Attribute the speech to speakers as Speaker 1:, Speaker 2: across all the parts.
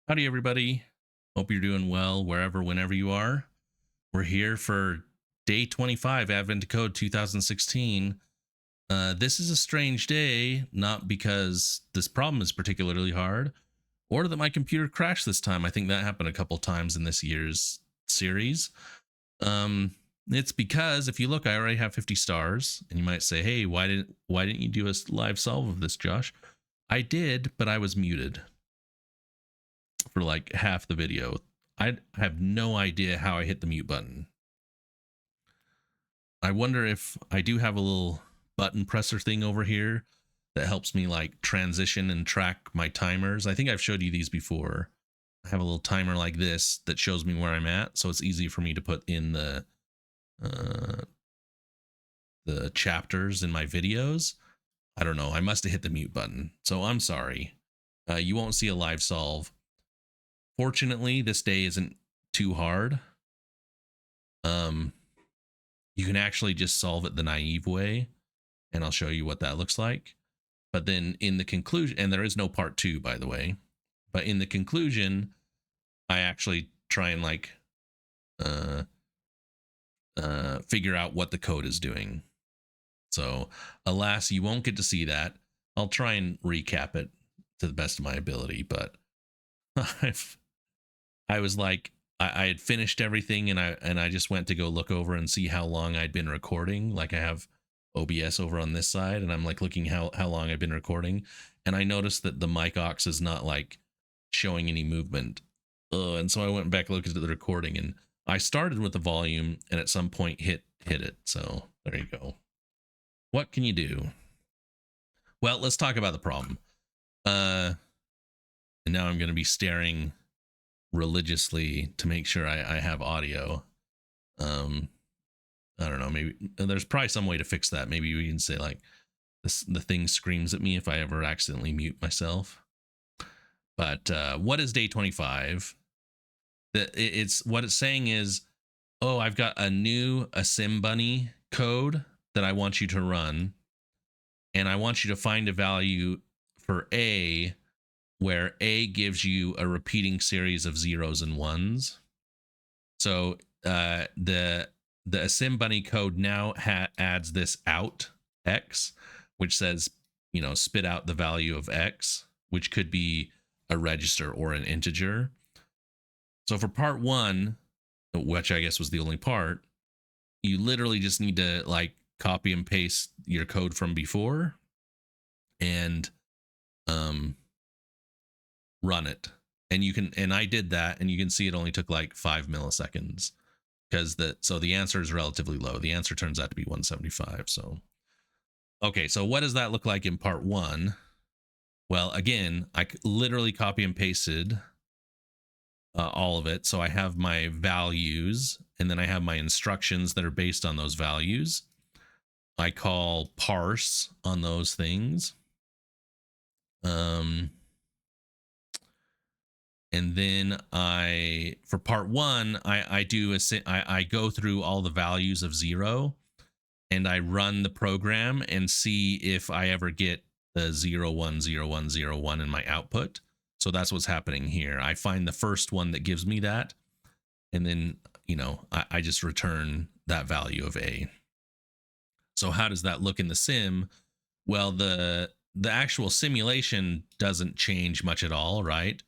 Speaker 1: Howdy, everybody. Hope you're doing well wherever, whenever you are. We're here for day 25, Advent Code 2016. This is a strange day, not because this problem is particularly hard or that my computer crashed this time. I think that happened a couple times in this year's series. Um, it's because if you look, I already have 50 stars, and you might say, "Hey, why didn't you do a live solve of this, Josh?" I did, but I was muted for like half the video. I have no idea how I hit the mute button. I wonder if I do have a little button presser thing over here that helps me like transition and track my timers. I think I've showed you these before. I have a little timer like this that shows me where I'm at, so it's easy for me to put in uh, the chapters in my videos. I don't know. I must have hit the mute button, so I'm sorry. You won't see a live solve. Fortunately, this day isn't too hard. You can actually just solve it the naive way, and I'll show you what that looks like. But then in the conclusion, and there is no part 2, by the way, but in the conclusion, I actually try and like figure out what the code is doing. So alas, you won't get to see that. I'll try and recap it to the best of my ability, but I was like, I had finished everything, and I just went to go look over and see how long I'd been recording. Like I have OBS over on this side, and I'm like looking how long I've been recording, and I noticed that the mic aux is not like showing any movement. And so I went back looked at the recording, and I started with the volume, and at some point hit it. So there you go. What can you do? Well, let's talk about the problem. And now I'm going to be staring religiously to make sure I have audio. I don't know, maybe there's probably some way to fix that. Maybe we can say like the thing screams at me if I ever accidentally mute myself. But what is day 25? It's what it's saying is, oh, I've got a new assembunny code that I want you to run, and I want you to find a value for A where A gives you a repeating series of zeros and ones. So the assembunny code now adds this out x, which says, spit out the value of x, which could be a register or an integer. So for part 1, which I guess was the only part, you literally just need to like copy and paste your code from before and run it. And you can, and I did that, and you can see it only took like 5 milliseconds because the answer is relatively low. The answer turns out to be 175. So okay, so what does that look like in part 1? Well, again, I literally copy and pasted all of it. So I have my values, and then I have my instructions that are based on those values. I call parse on those things. And then for part 1, I go through all the values of 0, and I run the program and see if I ever get the 0 1 0 1 0 1 in my output. So that's what's happening here. I find the first one that gives me that, and then I just return that value of A. So how does that look in the sim? Well, the actual simulation doesn't change much at all, right?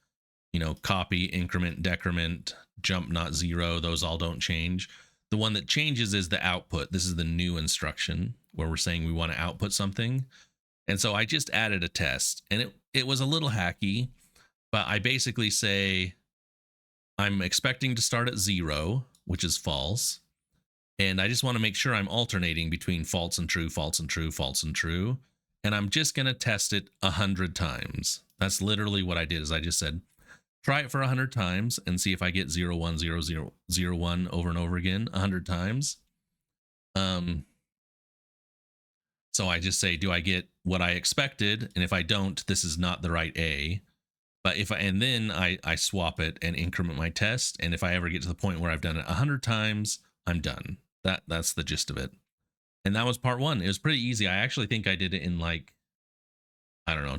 Speaker 1: Copy, increment, decrement, jump not 0, those all don't change. The one that changes is the output. This is the new instruction where we're saying we want to output something. And so I just added a test, and it was a little hacky, but I basically say I'm expecting to start at 0, which is false. And I just want to make sure I'm alternating between false and true, false and true, false and true. And I'm just going to test it 100 times. That's literally what I did. Is I just said, try it for 100 times and see if I get 0 1 0 0 0 1 over and over again 100 times. So I just say, do I get what I expected? And if I don't, this is not the right A. But and then I swap it and increment my test. And if I ever get to the point where I've done it 100 times, I'm done. That's the gist of it. And that was part 1. It was pretty easy. I actually think I did it in like, I don't know,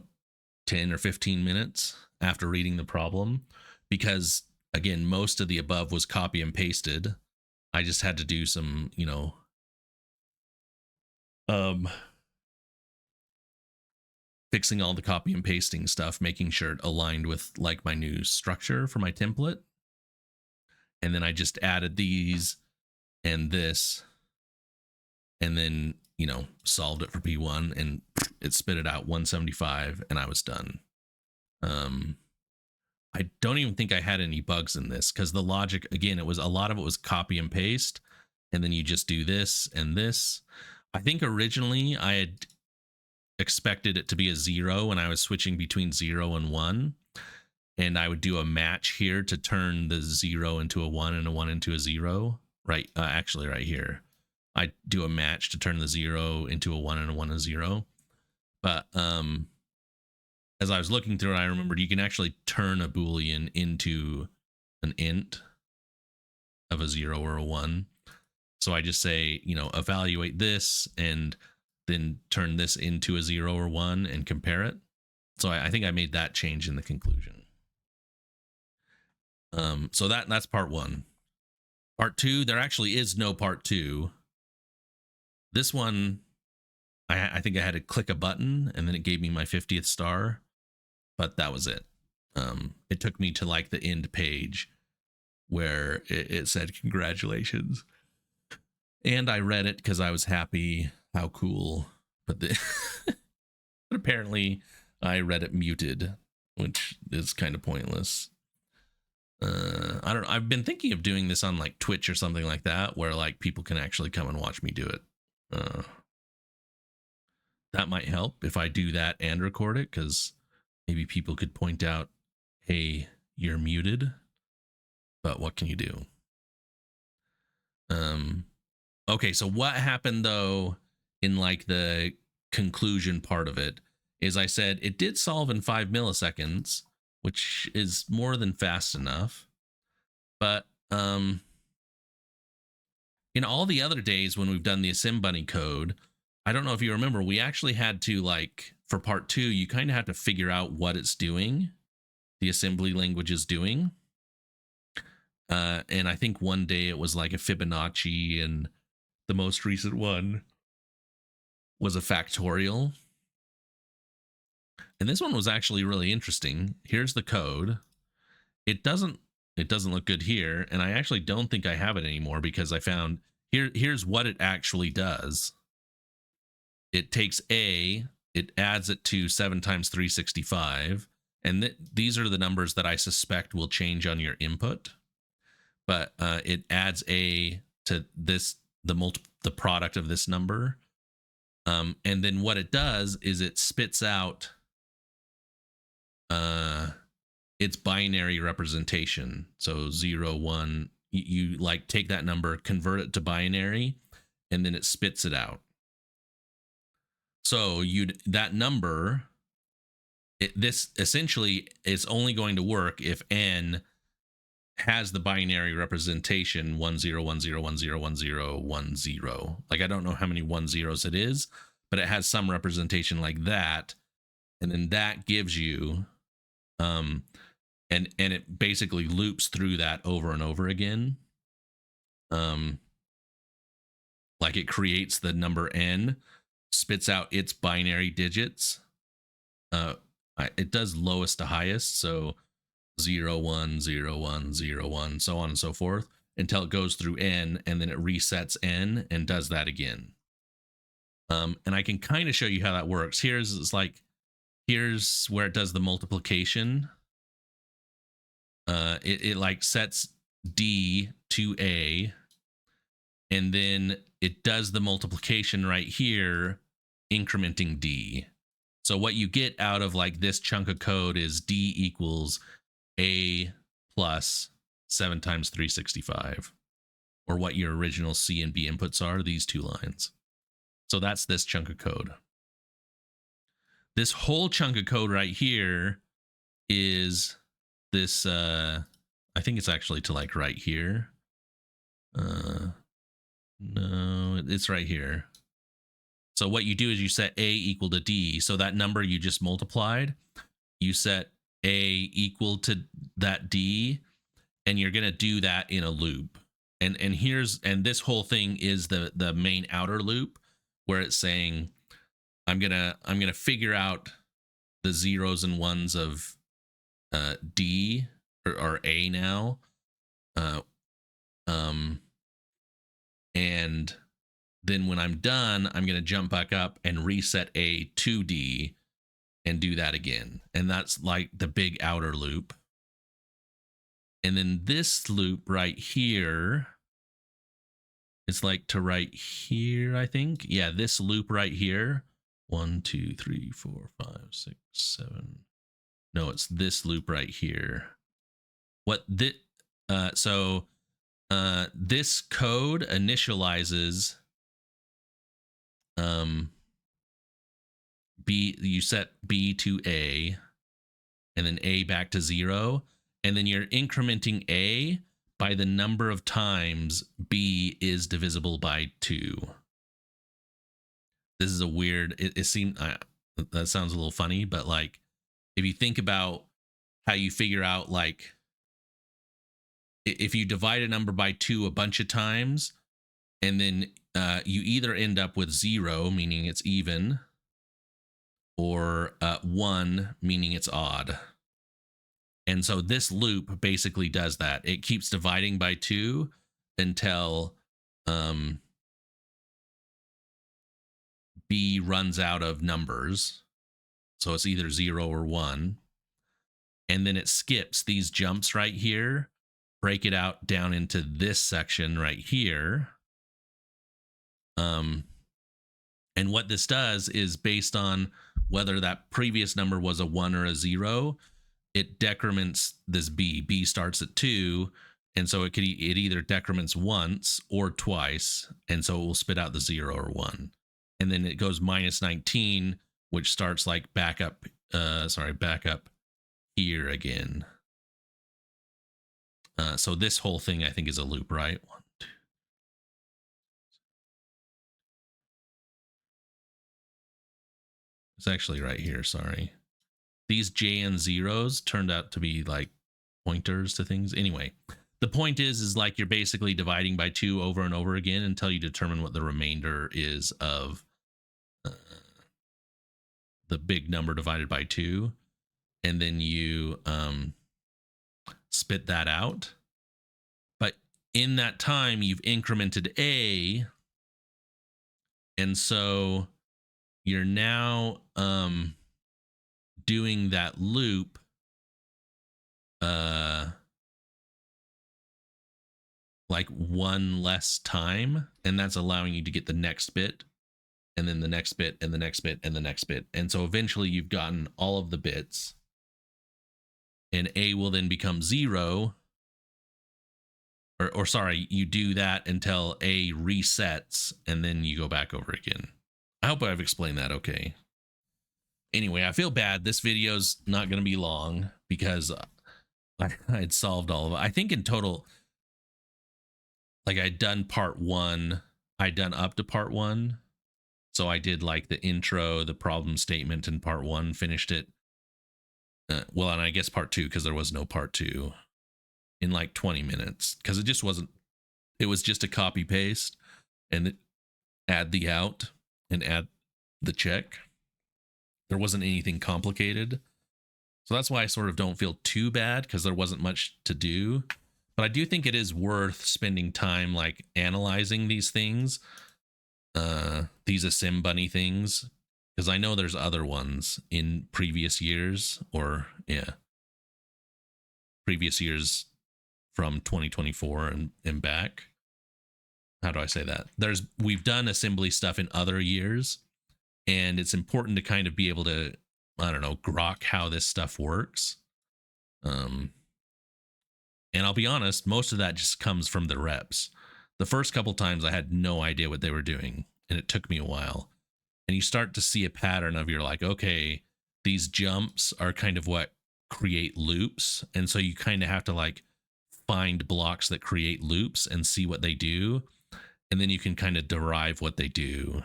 Speaker 1: 10 or 15 minutes after reading the problem. because again, most of the above was copy and pasted. I just had to do some, fixing all the copy and pasting stuff, making sure it aligned with like my new structure for my template. And then I just added these and this, and then, solved it for P1, and it spit it out 175, and I was done. I don't even think I had any bugs in this, because the logic, again, a lot of it was copy and paste, and then you just do this and this. I think originally I had expected it to be a 0 when I was switching between 0 and 1, and I would do a match here to turn the 0 into a 1 and a 1 into a 0. Right, actually right here. I do a match to turn the 0 into a 1 and a 1 a 0. But as I was looking through it, I remembered you can actually turn a Boolean into an int of a 0 or a 1. So I just say, evaluate this and then turn this into a 0 or 1 and compare it. So I think I made that change in the conclusion. So that's part 1. Part 2, there actually is no part 2. This one, I think I had to click a button and then it gave me my 50th star, but that was it. It took me to like the end page where it said congratulations, and I read it because I was happy. How cool. But but apparently I read it muted, which is kind of pointless. I don't know. I've been thinking of doing this on like Twitch or something like that, where like people can actually come and watch me do it. That might help if I do that and record it, because maybe people could point out, hey, you're muted. But what can you do? Okay, so what happened though in like the conclusion part of it is I said it did solve in 5 milliseconds, which is more than fast enough. But in all the other days when we've done the assembunny code, I don't know if you remember, we actually had to, like, for part 2, you kind of have to figure out what it's doing, the assembly language is doing. And I think one day it was like a Fibonacci, and the most recent one was a factorial. And this one was actually really interesting. Here's the code. It doesn't look good here, and I actually don't think I have it anymore, because I found here's what it actually does. It takes A, it adds it to 7 times 365, and these are the numbers that I suspect will change on your input. But it adds A to this, the product of this number, and then what it does is it spits out its binary representation. So 0, 1, you like take that number, convert it to binary, and then it spits it out. So that number, this essentially is only going to work if n has the binary representation 10 10 10 10 10. Like, I don't know how many 10s it is, but it has some representation like that, and then that gives you and it basically loops through that over and over again. Like, it creates the number n, spits out its binary digits. It does lowest to highest, so 0 1 0 1 0 1, so on and so forth, until it goes through n, and then it resets n and does that again. And I can kind of show you how that works. Here's where it does the multiplication. It like sets D to A, and then it does the multiplication right here, incrementing D. So what you get out of like this chunk of code is D equals A plus 7 times 365, or what your original C and B inputs are, these 2 lines. So that's this chunk of code. This whole chunk of code right here is this, I think it's actually to like right here. No, it's right here. So what you do is you set A equal to D. So that number you just multiplied, you set A equal to that D, and you're going to do that in a loop. And this whole thing is the main outer loop where it's saying I'm going to figure out the zeros and ones of D or A now. And then when I'm done, I'm going to jump back up and reset A to D and do that again. And that's like the big outer loop. And then this loop right here, it's like to right here, I think. Yeah, this loop right here. 1, 2, 3, 4, 5, 6, 7. No, it's this loop right here. What this this code initializes B, you set B to A and then A back to 0, and then you're incrementing A by the number of times B is divisible by 2. This is a weird, it seemed, that sounds a little funny, but like if you think about how you figure out, like if you divide a number by 2 a bunch of times, and then you either end up with 0, meaning it's even, or 1, meaning it's odd. And so this loop basically does that. It keeps dividing by 2 until B runs out of numbers. So it's either 0 or 1. And then it skips these jumps right here, break it out down into this section right here. And what this does is based on whether that previous number was a 1 or a 0, it decrements this B. B starts at 2, and so it either decrements once or twice, and so it will spit out the 0 or 1. And then it goes minus 19, which starts like back up here again. So this whole thing, I think, is a loop, right? 1, 2. It's actually right here, sorry. These J and zeros turned out to be like pointers to things. Anyway, the point is like you're basically dividing by 2 over and over again until you determine what the remainder is of the big number divided by 2. And then you spit that out. But in that time, you've incremented A. And so you're now doing that loop like one less time, and that's allowing you to get the next bit, and then the next bit, and the next bit, and the next bit. And so eventually you've gotten all of the bits, and A will then become 0. Or sorry, you do that until A resets, and then you go back over again. I hope I've explained that okay. Anyway, I feel bad. This video's not going to be long because I had solved all of it. I think in total, like I'd done part 1. I'd done up to part 1. So I did like the intro, the problem statement in part 1, finished it. Well, and I guess part 2, because there was no part 2, in like 20 minutes. Because it just wasn't, it was just a copy paste and add the out and add the check. There wasn't anything complicated. So that's why I sort of don't feel too bad, because there wasn't much to do. But I do think it is worth spending time like analyzing these things, these assembunny things, because I know there's other ones in previous years, or previous years from 2024 and back. How do I say that? We've done assembly stuff in other years, and it's important to kind of be able to, I don't know, grok how this stuff works. And I'll be honest, most of that just comes from the reps. The first couple times I had no idea what they were doing, and it took me a while. And you start to see a pattern of, you're like, okay, these jumps are kind of what create loops. And so you kind of have to like find blocks that create loops and see what they do. And then you can kind of derive what they do.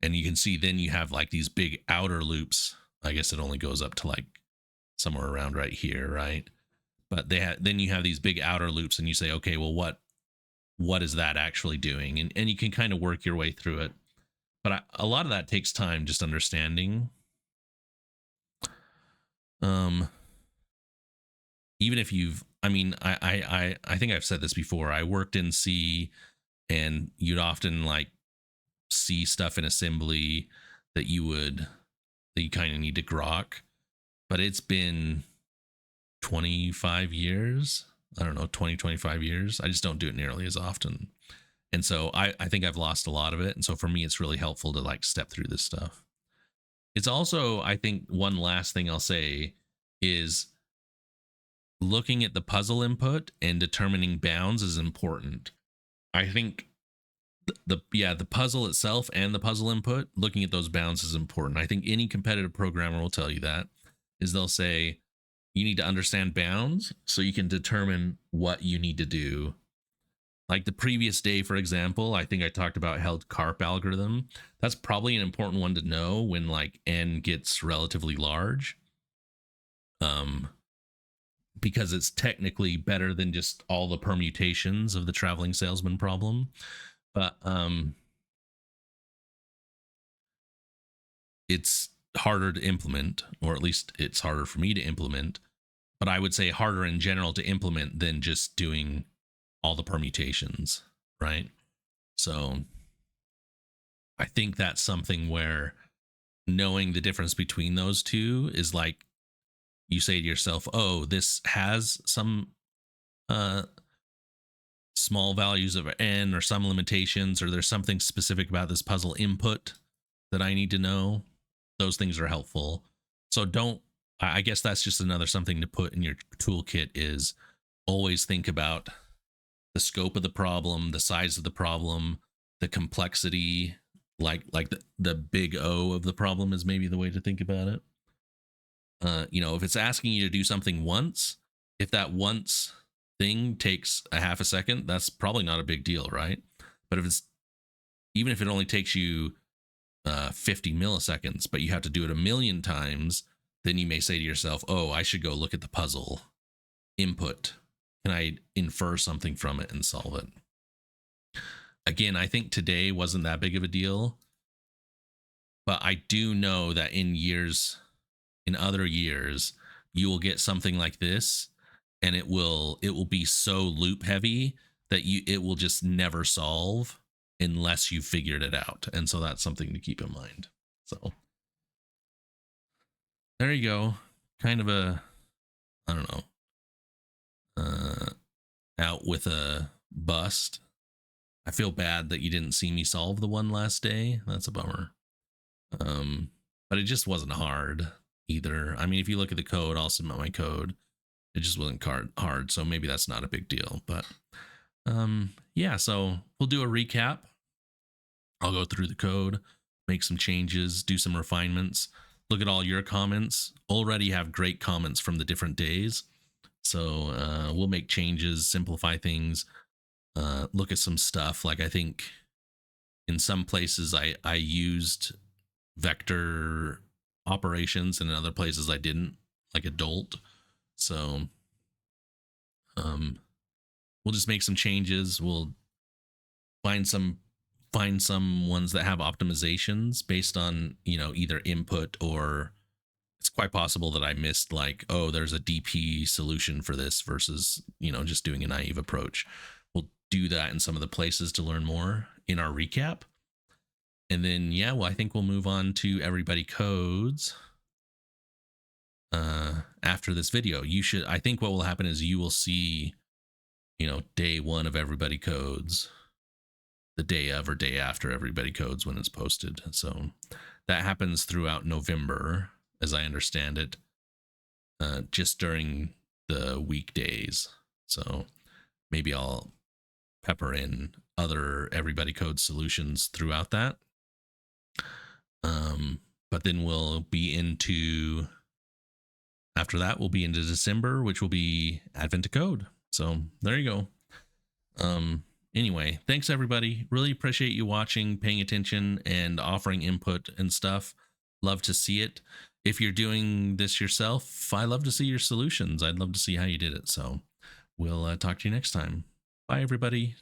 Speaker 1: And you can see then you have like these big outer loops. I guess it only goes up to like somewhere around right here, right? But then you have these big outer loops, and you say, okay, well, what is that actually doing? And you can kind of work your way through it. But a lot of that takes time, just understanding. Even if you've, I mean, I think I've said this before. I worked in C, and you'd often like see stuff in assembly that you kind of need to grok. But it's been 25 years. I don't know, 25 years. I just don't do it nearly as often. And so I think I've lost a lot of it. And so for me, it's really helpful to like step through this stuff. It's also, I think, one last thing I'll say is looking at the puzzle input and determining bounds is important. I think the puzzle itself and the puzzle input, looking at those bounds is important. I think any competitive programmer will tell you that, is they'll say you need to understand bounds so you can determine what you need to do. Like the previous day, for example, I think I talked about held carp algorithm. That's probably an important one to know when like n gets relatively large. Because it's technically better than just all the permutations of the traveling salesman problem. But it's harder to implement, or at least it's harder for me to implement. But I would say harder in general to implement than just doing all the permutations, right? So I think that's something where knowing the difference between those two is like, you say to yourself, oh, this has some small values of n or some limitations, or there's something specific about this puzzle input that I need to know. Those things are helpful. So I guess that's just another something to put in your toolkit, is always think about the scope of the problem, the size of the problem, the complexity, like the big O of the problem is maybe the way to think about it. If it's asking you to do something once, if that once thing takes a half a second, that's probably not a big deal, right? But even if it only takes you 50 milliseconds, but you have to do it a million times, then you may say to yourself, oh, I should go look at the puzzle input. Can I infer something from it and solve it? Again, I think today wasn't that big of a deal, but I do know that in other years, you will get something like this, and it will be so loop heavy that it will just never solve unless you figured it out. And so that's something to keep in mind. So there you go. Kind of a, I don't know, out with a bust. I feel bad that you didn't see me solve the one last day. That's a bummer. But it just wasn't hard either. I mean, if you look at the code, I'll submit my code. It just wasn't hard, so maybe that's not a big deal. But yeah, so we'll do a recap. I'll go through the code, make some changes, do some refinements, look at all your comments. Already have great comments from the different days. So we'll make changes, simplify things, look at some stuff. Like I think in some places I used vector operations, and in other places I didn't, like adult. So we'll just make some changes. We'll find some ones that have optimizations based on, either input, or it's quite possible that I missed like, oh, there's a DP solution for this versus, just doing a naive approach. We'll do that in some of the places to learn more in our recap. And then, yeah, well, I think we'll move on to Everybody Codes after this video. I think what will happen is you will see, day one of Everybody Codes the day of or day after Everybody Codes when it's posted. So that happens throughout November, as I understand it, just during the weekdays. So maybe I'll pepper in other Everybody Codes solutions throughout that. But then after that, we'll be into December, which will be Advent to Code. So there you go. Anyway, thanks everybody. Really appreciate you watching, paying attention, and offering input and stuff. Love to see it. if you're doing this yourself, I love to see your solutions. I'd love to see how you did it. So we'll talk to you next time. Bye, everybody.